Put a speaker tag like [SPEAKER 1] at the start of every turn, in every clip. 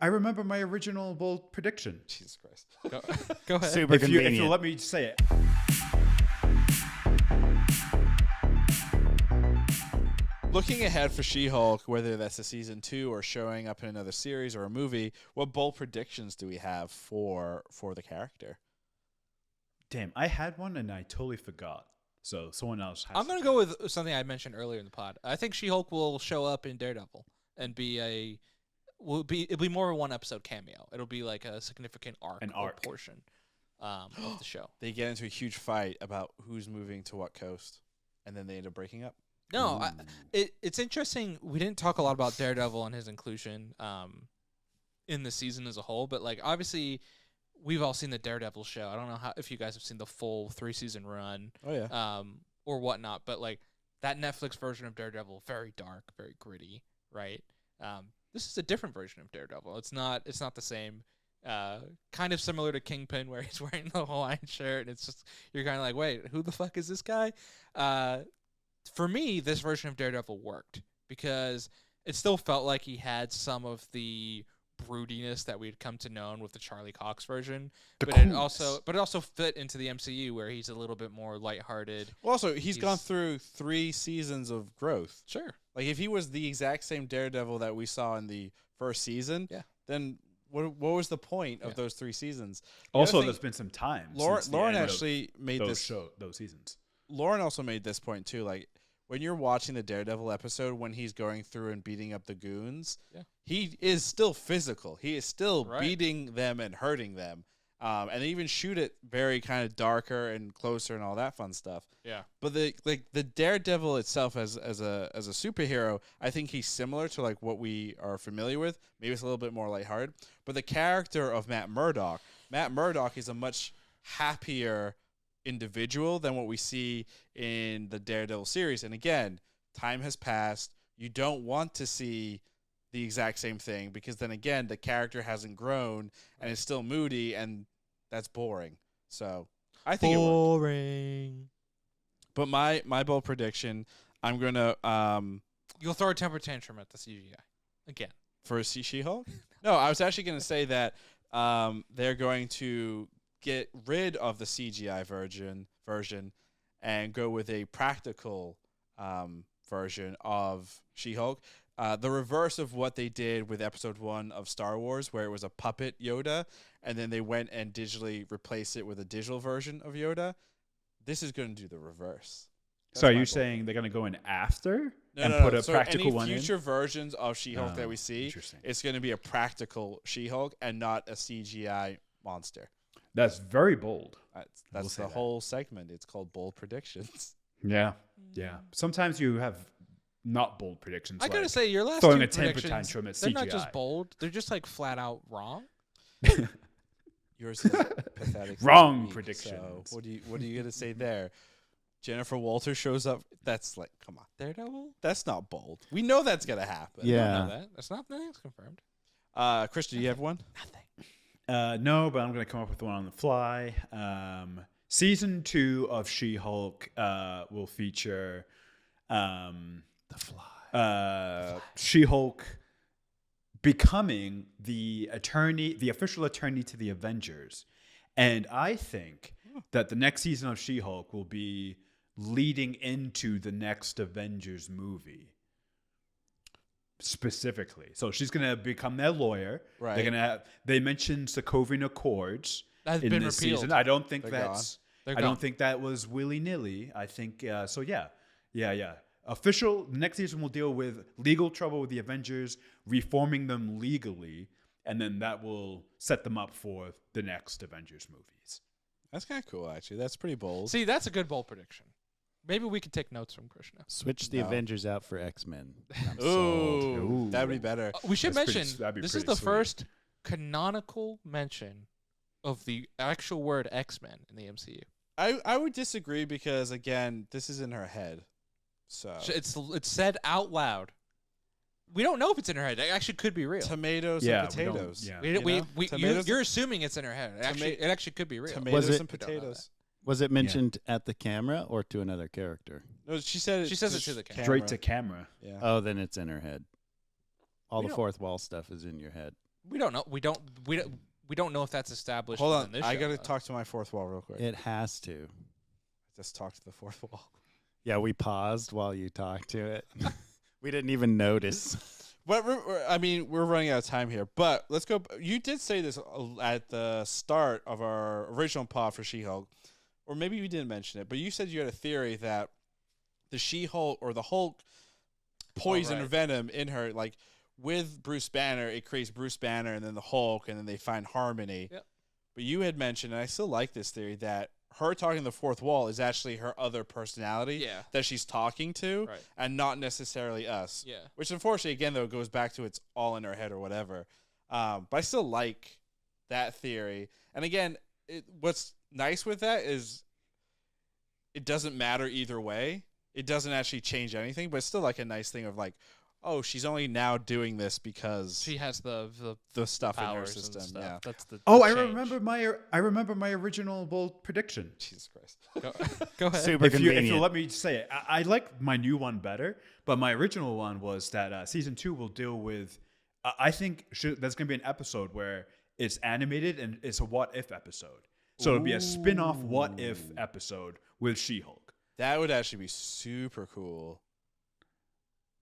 [SPEAKER 1] I remember my original bold prediction.
[SPEAKER 2] Jesus Christ.
[SPEAKER 3] Go ahead.
[SPEAKER 4] Super
[SPEAKER 1] If
[SPEAKER 4] convenient.
[SPEAKER 1] you let me say it.
[SPEAKER 2] Looking ahead for She-Hulk, whether that's a season 2 or showing up in another series or a movie, what bold predictions do we have for the character?
[SPEAKER 1] Damn, I had one and I totally forgot. So someone else has
[SPEAKER 3] I'm going to go with something I mentioned earlier in the pod. I think She-Hulk will show up in Daredevil and it'll be more of a 1-episode cameo. It'll be like a significant arc or portion of the show.
[SPEAKER 2] They get into a huge fight about who's moving to what coast, and then they end up breaking up.
[SPEAKER 3] No, it's interesting. We didn't talk a lot about Daredevil and his inclusion in the season as a whole, but like obviously we've all seen the Daredevil show. I don't know if you guys have seen the full 3-season run, or whatnot, but like that Netflix version of Daredevil, very dark, very gritty, right? This is a different version of Daredevil. It's not the same. Kind of similar to Kingpin, where he's wearing the Hawaiian shirt, and it's just you're kind of like, wait, who the fuck is this guy? For me, this version of Daredevil worked because it still felt like he had some of the broodiness that we'd come to know with the Charlie Cox version, but it also fit into the MCU where he's a little bit more lighthearted.
[SPEAKER 2] Well, also, he's gone through 3 seasons of growth.
[SPEAKER 3] Sure.
[SPEAKER 2] Like, if he was the exact same Daredevil that we saw in the first season, then what was the point of those 3 seasons?
[SPEAKER 1] Also, there's been some time.
[SPEAKER 2] Lauren actually made
[SPEAKER 1] those seasons.
[SPEAKER 2] Lauren also made this point, too. Like, when you're watching the Daredevil episode, when he's going through and beating up the goons, he is still physical. He is still beating them and hurting them. And they even shoot it very kind of darker and closer and all that fun stuff.
[SPEAKER 3] Yeah.
[SPEAKER 2] But the Daredevil itself as a superhero, I think he's similar to like what we are familiar with. Maybe it's a little bit more lighthearted. But the character of Matt Murdock is a much happier individual than what we see in the Daredevil series. And again, time has passed. You don't want to see the exact same thing because then again, the character hasn't grown and is still moody, and that's boring. So I think
[SPEAKER 3] boring.
[SPEAKER 2] But my bold prediction, I'm gonna
[SPEAKER 3] you'll throw a temper tantrum at the CGI again
[SPEAKER 2] for She-Hulk. No, I was actually gonna say that they're going to get rid of the CGI version and go with a practical version of She-Hulk. The reverse of what they did with episode 1 of Star Wars, where it was a puppet Yoda, and then they went and digitally replaced it with a digital version of Yoda. This is going to do the reverse.
[SPEAKER 1] So are you saying they're going to go in after
[SPEAKER 2] put
[SPEAKER 1] a practical one in?
[SPEAKER 2] Any future versions of She-Hulk that we see, it's going to be a practical She-Hulk and not a CGI monster.
[SPEAKER 1] That's very bold.
[SPEAKER 2] That's the whole segment. It's called Bold Predictions.
[SPEAKER 1] Yeah. Sometimes you have not bold predictions.
[SPEAKER 3] I gotta say, your last
[SPEAKER 1] throwing
[SPEAKER 3] two
[SPEAKER 1] a temper
[SPEAKER 3] predictions,
[SPEAKER 1] tantrum at
[SPEAKER 3] they're
[SPEAKER 1] CGI.
[SPEAKER 3] not just bold; they're just like flat out wrong.
[SPEAKER 2] Yours is pathetic.
[SPEAKER 1] Wrong predictions.
[SPEAKER 2] So what are you gonna say there? Jennifer Walters shows up. That's like, come on,
[SPEAKER 3] Daredevil.
[SPEAKER 2] That's not bold. We know that's gonna happen.
[SPEAKER 3] I don't know that. That's not nothing's confirmed.
[SPEAKER 2] Christian, do you have one?
[SPEAKER 3] Nothing.
[SPEAKER 1] No, but I'm going to come up with one on the fly. Season 2 of She-Hulk will feature
[SPEAKER 3] The Fly.
[SPEAKER 1] She-Hulk becoming the official attorney to the Avengers. And I think that the next season of She-Hulk will be leading into the next Avengers movie. Specifically. So she's going to become their lawyer.
[SPEAKER 2] Right.
[SPEAKER 1] They're going to they mentioned Sokovian Accords in
[SPEAKER 3] been
[SPEAKER 1] this
[SPEAKER 3] repealed.
[SPEAKER 1] season. I don't think
[SPEAKER 3] They're
[SPEAKER 1] I don't think that was willy-nilly. I think so yeah. Official next season will deal with legal trouble with the Avengers, reforming them legally, and then that will set them up for the next Avengers movies.
[SPEAKER 2] That's kind of cool, actually. That's pretty bold.
[SPEAKER 3] See, that's a good bold prediction. Maybe we could take notes from Krishna.
[SPEAKER 4] Switch the Avengers out for X-Men.
[SPEAKER 2] Ooh, that would be better.
[SPEAKER 3] We should mention
[SPEAKER 1] that'd be
[SPEAKER 3] this is
[SPEAKER 1] pretty
[SPEAKER 3] the
[SPEAKER 1] sweet.
[SPEAKER 3] first canonical mention of the actual word X-Men in the MCU.
[SPEAKER 2] I would disagree because, again, this is in her head. So
[SPEAKER 3] It's said out loud. We don't know if it's in her head. It actually could be real.
[SPEAKER 2] Tomatoes
[SPEAKER 1] Yeah,
[SPEAKER 2] and
[SPEAKER 1] we don't-
[SPEAKER 2] potatoes.
[SPEAKER 1] yeah.
[SPEAKER 3] You're assuming it's in her head. It actually could be real.
[SPEAKER 2] Tomatoes
[SPEAKER 4] Was it-
[SPEAKER 2] and potatoes.
[SPEAKER 4] Was it mentioned at the camera or to another character?
[SPEAKER 2] No, she said
[SPEAKER 3] She says it to the camera.
[SPEAKER 1] Straight to camera.
[SPEAKER 2] Yeah.
[SPEAKER 4] Oh, then it's in her head. All
[SPEAKER 3] We
[SPEAKER 4] the
[SPEAKER 3] don't-
[SPEAKER 4] fourth wall stuff is in your head.
[SPEAKER 3] We don't know. We don't know if that's established.
[SPEAKER 2] Hold
[SPEAKER 3] within
[SPEAKER 2] on,
[SPEAKER 3] this
[SPEAKER 2] I
[SPEAKER 3] show,
[SPEAKER 2] gotta
[SPEAKER 3] though.
[SPEAKER 2] talk to my fourth wall real quick.
[SPEAKER 4] It has to.
[SPEAKER 2] Just talk to the fourth wall.
[SPEAKER 4] Yeah, we paused while you talked to it. We didn't even notice.
[SPEAKER 2] But we're running out of time here. But let's go. You did say this at the start of our original pod for She-Hulk, or maybe you didn't mention it. But you said you had a theory that the She-Hulk or the Hulk poison or venom in her, like with Bruce Banner, it creates Bruce Banner and then the Hulk, and then they find harmony.
[SPEAKER 3] Yep.
[SPEAKER 2] But you had mentioned, and I still like this theory, that her talking to the fourth wall is actually her other personality
[SPEAKER 3] Yeah.
[SPEAKER 2] that she's talking to,
[SPEAKER 3] Right.
[SPEAKER 2] and not necessarily us.
[SPEAKER 3] Yeah.
[SPEAKER 2] Which, unfortunately, again, though, goes back to it's all in her head or whatever. But I still like that theory. And again, what's nice with that is it doesn't matter either way. It doesn't actually change anything, but it's still like a nice thing of like, oh, she's only now doing this because
[SPEAKER 3] She has the
[SPEAKER 2] stuff in her
[SPEAKER 3] powers and
[SPEAKER 2] system.
[SPEAKER 3] stuff.
[SPEAKER 2] Yeah.
[SPEAKER 3] That's the
[SPEAKER 1] Oh,
[SPEAKER 3] the
[SPEAKER 1] I
[SPEAKER 3] change.
[SPEAKER 1] remember my original bold prediction.
[SPEAKER 2] Jesus Christ.
[SPEAKER 3] Go ahead.
[SPEAKER 4] Super
[SPEAKER 1] If you
[SPEAKER 4] convenient.
[SPEAKER 1] let me say it, I like my new one better, but my original one was that season 2 will deal with. I think there's going to be an episode where it's animated and it's a what if episode. So it'll be a spin-off what if episode with She-Hulk.
[SPEAKER 2] That would actually be super cool.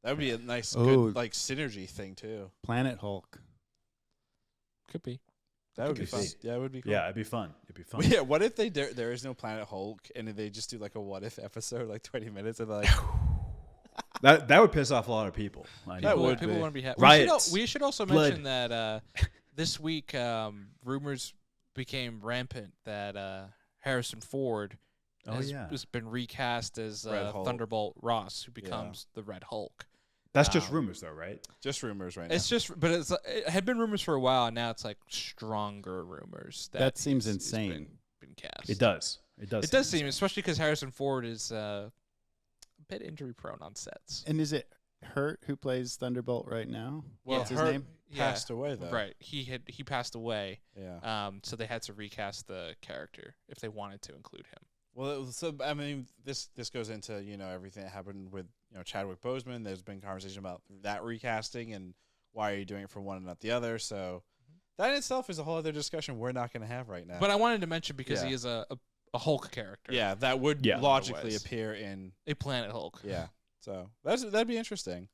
[SPEAKER 2] That would be a nice,
[SPEAKER 4] Oh.
[SPEAKER 2] good, like, synergy thing, too.
[SPEAKER 4] Planet Hulk.
[SPEAKER 3] Could be.
[SPEAKER 2] That would be
[SPEAKER 1] Could
[SPEAKER 2] fun.
[SPEAKER 1] be.
[SPEAKER 2] Yeah, it would be cool.
[SPEAKER 1] Yeah, it'd be fun. It'd be fun.
[SPEAKER 2] Yeah, what if there is no Planet Hulk and they just do like a what if episode, like 20 minutes, and they're like,
[SPEAKER 1] That would piss off a lot of people. I know.
[SPEAKER 2] That would
[SPEAKER 3] People
[SPEAKER 2] be.
[SPEAKER 3] want to be happy.
[SPEAKER 1] Riots.
[SPEAKER 3] We should also
[SPEAKER 1] Blood.
[SPEAKER 3] mention that this week rumors became rampant that Harrison Ford has been recast as
[SPEAKER 2] Red Hulk.
[SPEAKER 3] Thunderbolt Ross, who becomes the Red Hulk.
[SPEAKER 1] That's just rumors, though, right?
[SPEAKER 2] just rumors right now.
[SPEAKER 3] It's just, but it had been rumors for a while, and now it's like stronger rumors.
[SPEAKER 4] That seems
[SPEAKER 3] he's
[SPEAKER 4] insane.
[SPEAKER 3] Been cast.
[SPEAKER 1] It does. It does.
[SPEAKER 3] It does seem, especially because Harrison Ford is a bit injury prone on sets.
[SPEAKER 4] And is it Hurt who plays Thunderbolt right now?
[SPEAKER 2] well,
[SPEAKER 4] What's his
[SPEAKER 2] Hurt
[SPEAKER 4] name?
[SPEAKER 2] passed away, though.
[SPEAKER 3] Right. He passed away.
[SPEAKER 2] Yeah.
[SPEAKER 3] So they had to recast the character if they wanted to include him.
[SPEAKER 2] Well, so I mean, this goes into everything that happened with Chadwick Boseman. There's been conversation about that recasting and why are you doing it for one and not the other. So that in itself is a whole other discussion we're not going to have right now.
[SPEAKER 3] But I wanted to mention because
[SPEAKER 2] Yeah.
[SPEAKER 3] he is a Hulk character.
[SPEAKER 2] yeah, that would
[SPEAKER 1] Yeah.
[SPEAKER 2] logically
[SPEAKER 3] Otherwise.
[SPEAKER 2] appear in
[SPEAKER 3] A Planet Hulk.
[SPEAKER 2] yeah. So that'd be interesting.